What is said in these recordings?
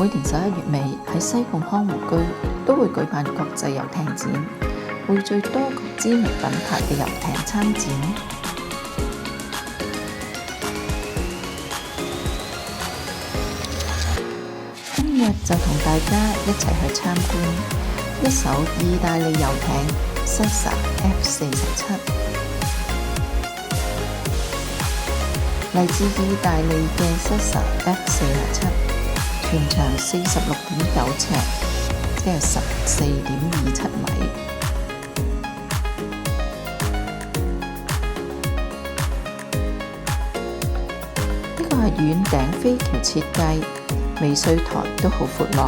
每年11月尾喺西貢康湖居都會舉辦國際遊艇展，匯聚多國知名品牌嘅遊艇參展。今日就同大家一齊去參觀一艘意大利遊艇 Sessa F47， 嚟自意大利嘅 Sessa F47， 全長46.9尺，即係14.27米。呢個係軟頂飛橋設計，尾水台都好闊落。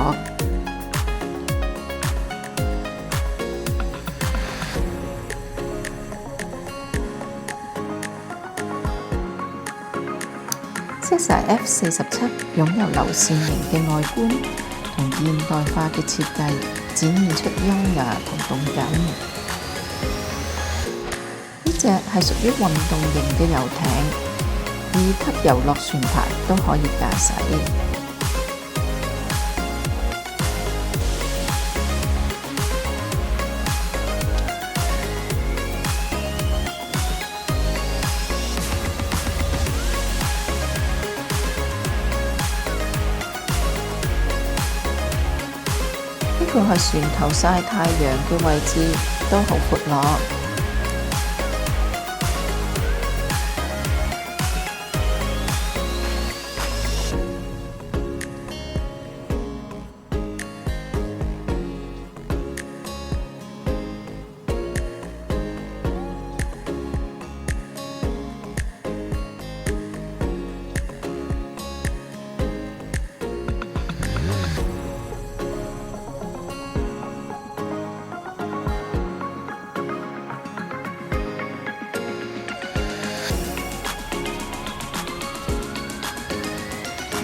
Sessa F47 擁有流線型嘅外觀同現代化嘅設計，展現出優雅同動感。呢隻係屬於運動型嘅遊艇，2級遊樂船牌都可以駕駛。呢個係船頭曬太陽嘅位置，都好闊落。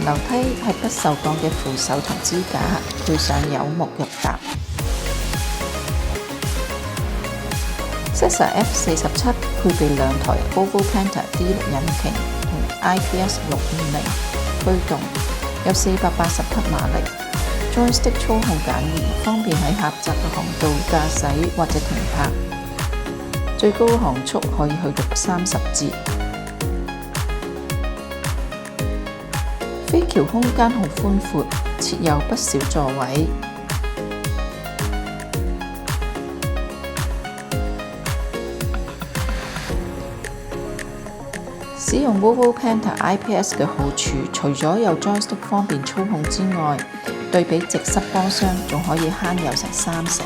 樓梯係不鏽鋼嘅扶手同支架，配上柚木入搭。Sessa F47 配備2台 Volvo Penta D6 引擎同 IPS 650驅動，有480匹馬力。Joystick 操控簡易，方便喺狹窄嘅航道駕駛或者停泊。最高航速可以去到30節。飛橋空間好寬闊，設有不少座位。使用 Volvo Penta IPS 嘅好處，除咗有 joystick 方便操控之外，對比直塞波箱仲可以慳油成30%。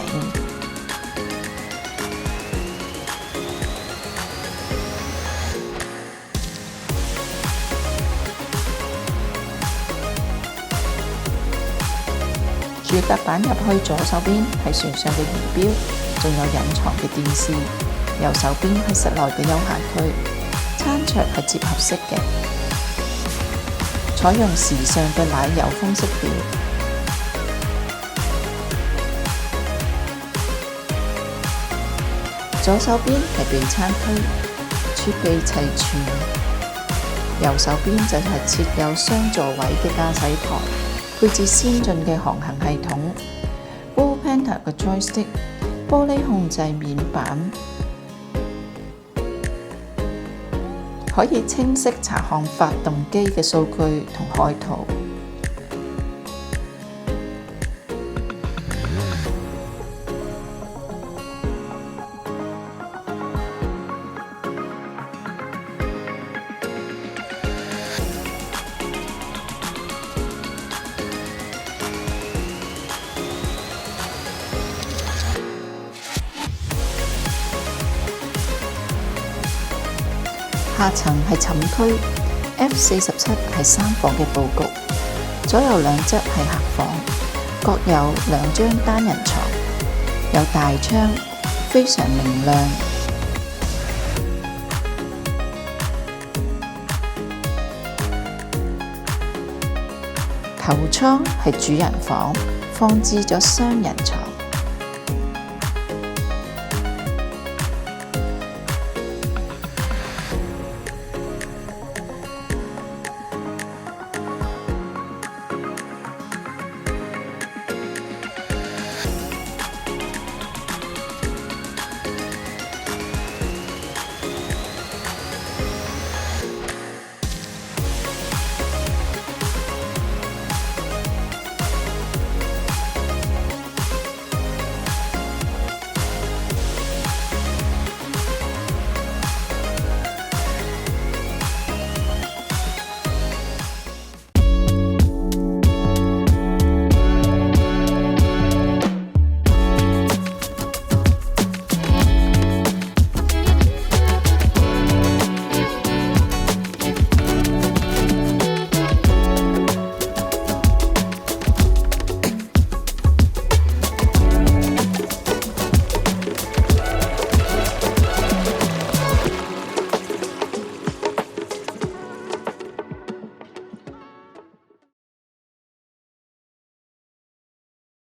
住甲板入去左手邊係船上嘅儀錶，仲有隱藏嘅電視。右手邊係室內嘅休閒區，餐桌係接合式嘅，採用時尚嘅奶油風式表。左手邊係備餐區，設備齊全。右手邊就係設有雙座位嘅駕駛台。配置先進嘅航行系統 ，Volvo Penta 嘅 joystick， 玻璃控制面板，可以清晰查看發動機嘅數據同海圖。下層係寢區 ，F47 係3房嘅佈局，左右兩側係客房，各有2張單人床，有大窗，非常明亮。頭艙係主人房，放置咗雙人床。